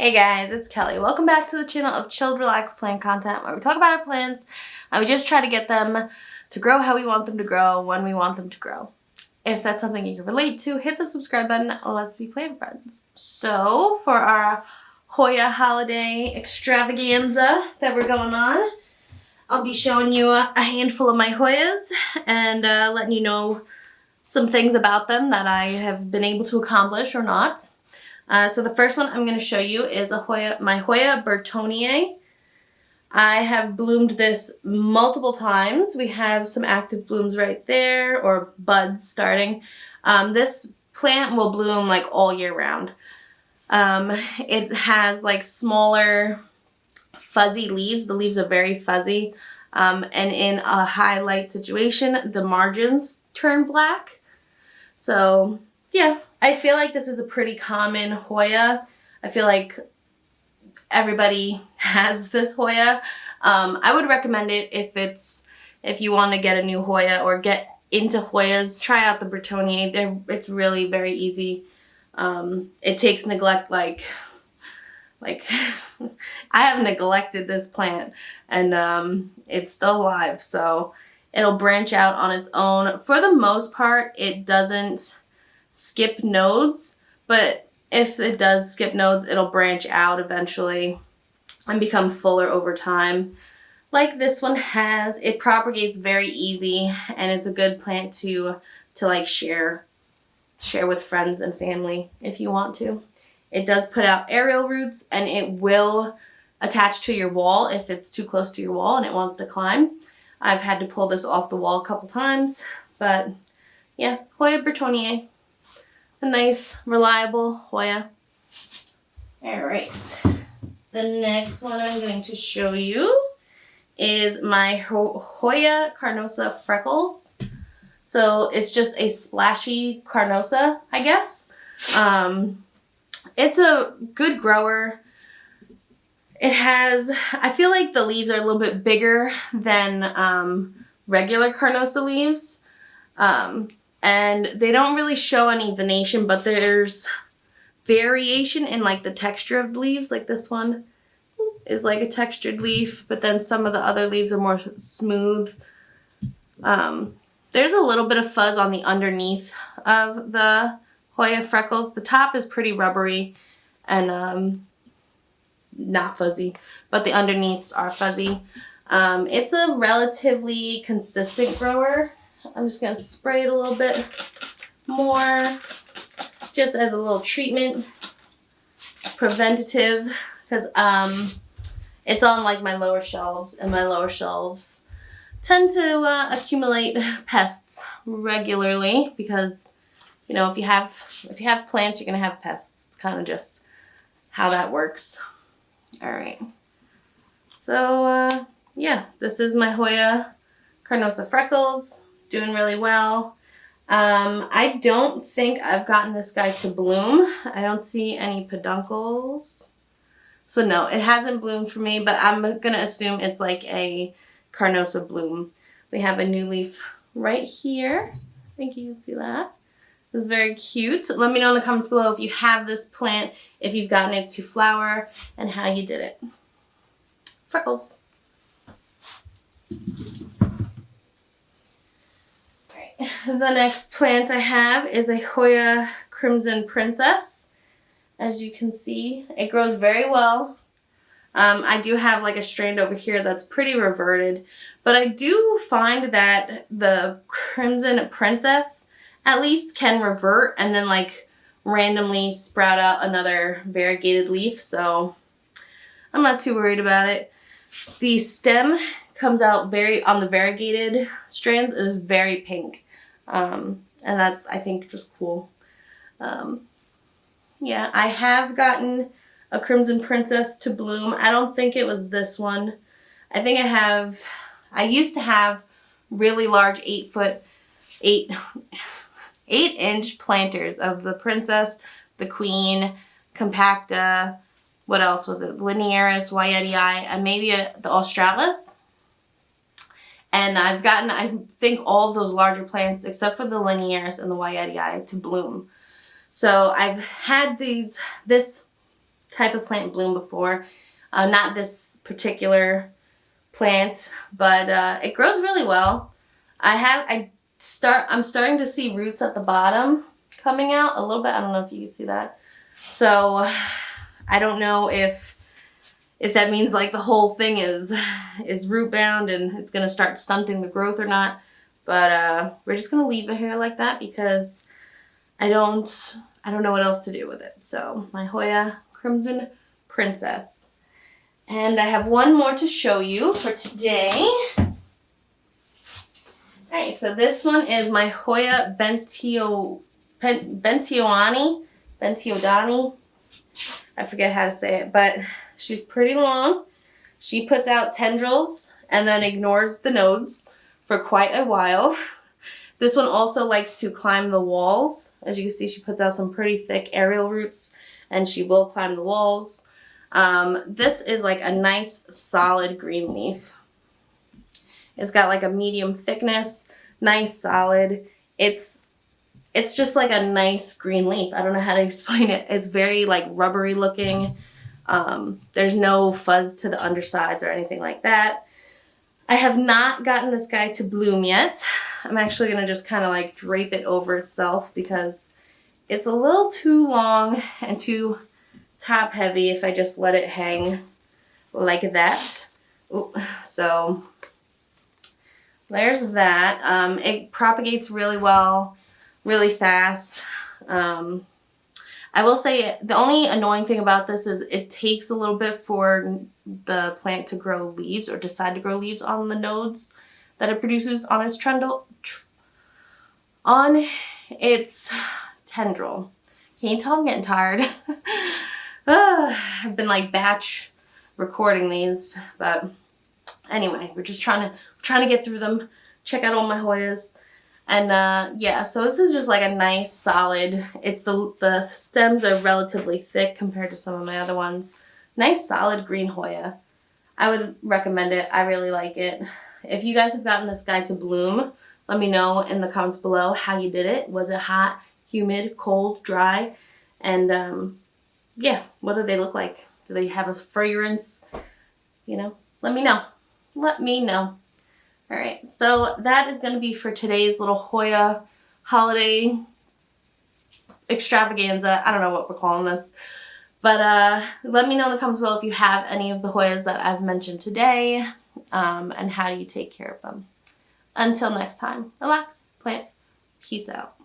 Hey guys, it's Kelly. Welcome back to the channel of chilled, relaxed plant content where we talk about our plants and we just try to get them to grow how we want them to grow when we want them to grow. If that's something you can relate to, hit the subscribe button. Let's be plant friends. So for our Hoya holiday extravaganza that we're going on, I'll be showing you a handful of my Hoyas and letting you know some things about them that I have been able to accomplish or not. So the first one I'm going to show you is my Hoya Burtoniae. I have bloomed this multiple times. We have some active blooms right there, or buds starting. This plant will bloom like all year round. It has like smaller fuzzy leaves. The leaves are very fuzzy. And in a high light situation, the margins turn black. So yeah, I feel like this is a pretty common Hoya. I feel like everybody has this Hoya. I would recommend it if you want to get a new Hoya or get into Hoyas. Try out the Burtoniae. It's really very easy. It takes neglect like I have neglected this plant and it's still alive, so it'll branch out on its own. For the most part, it doesn't skip nodes, but if it does skip nodes, it'll branch out eventually and become fuller over time, like this one has. It propagates very easy, and it's a good plant to like share with friends and family if you want to. It does put out aerial roots, and it will attach to your wall if it's too close to your wall and it wants to climb. I've had to pull this off the wall a couple times, but yeah, Hoya Burtoniae. A nice, reliable Hoya. Alright. The next one I'm going to show you is my Hoya Carnosa Freckles. So it's just a splashy Carnosa, I guess. It's a good grower. I feel like the leaves are a little bit bigger than regular Carnosa leaves. And they don't really show any venation, but there's variation in like the texture of the leaves. Like this one is like a textured leaf, but then some of the other leaves are more smooth. There's a little bit of fuzz on the underneath of the Hoya Freckles. The top is pretty rubbery and not fuzzy, but the underneaths are fuzzy. It's a relatively consistent grower. I'm just going to spray it a little bit more just as a little treatment, preventative, because it's on like my lower shelves, and my lower shelves tend to accumulate pests regularly because, you know, if you have plants, you're going to have pests. It's kind of just how that works. All right. So yeah, this is my Hoya Carnosa Freckles. Doing really well. I don't think I've gotten this guy to bloom. I don't see any peduncles. So no, it hasn't bloomed for me, but I'm going to assume it's like a Carnosa bloom. We have a new leaf right here. I think you can see that. It's very cute. Let me know in the comments below if you have this plant, if you've gotten it to flower, and how you did it. Freckles. The next plant I have is a Hoya Crimson Princess. As you can see, it grows very well. I do have like a strand over here that's pretty reverted, but I do find that the Crimson Princess at least can revert and then like randomly sprout out another variegated leaf, so I'm not too worried about it. The stem comes out on the variegated strands is very pink. And that's, I think, just cool. Yeah, I have gotten a Crimson Princess to bloom. I don't think it was this one. I think I used to have really large 8-inch planters of the Princess, the Queen, Compacta, what else was it? Linearis, Wyetii, and maybe the Australis. And I've gotten, I think, all of those larger plants, except for the Linearis and the Wyetii, to bloom. So I've had this type of plant bloom before. Not this particular plant, but it grows really well. I'm starting to see roots at the bottom coming out a little bit. I don't know if you can see that. So I don't know if that means like the whole thing is root bound and it's gonna start stunting the growth or not. But we're just gonna leave it here like that because I don't know what else to do with it. So my Hoya Crimson Princess. And I have one more to show you for today. Alright, so this one is my Hoya Benitotanii. I forget how to say it, but she's pretty long. She puts out tendrils and then ignores the nodes for quite a while. This one also likes to climb the walls. As you can see, she puts out some pretty thick aerial roots and she will climb the walls. This is like a nice solid green leaf. It's got like a medium thickness, nice solid. It's just like a nice green leaf. I don't know how to explain it. It's very like rubbery looking. There's no fuzz to the undersides or anything like that. I have not gotten this guy to bloom yet. I'm actually going to just kind of like drape it over itself because it's a little too long and too top heavy if I just let it hang like that. Ooh, so there's that. It propagates really well, really fast. I will say the only annoying thing about this is it takes a little bit for the plant to grow leaves or decide to grow leaves on the nodes that it produces on its tendril. Can you tell I'm getting tired? I've been like batch recording these, but anyway, we're just trying to get through them, check out all my Hoyas. And yeah, so this is just like a nice solid, the stems are relatively thick compared to some of my other ones. Nice solid green Hoya. I would recommend it. I really like it. If you guys have gotten this guy to bloom, let me know in the comments below how you did it. Was it hot, humid, cold, dry? And yeah, what do they look like? Do they have a fragrance? You know, let me know. Let me know. All right, so that is going to be for today's little Hoya holiday extravaganza. I don't know what we're calling this. But let me know in the comments below if you have any of the Hoyas that I've mentioned today, and how do you take care of them. Until next time, relax, plants, peace out.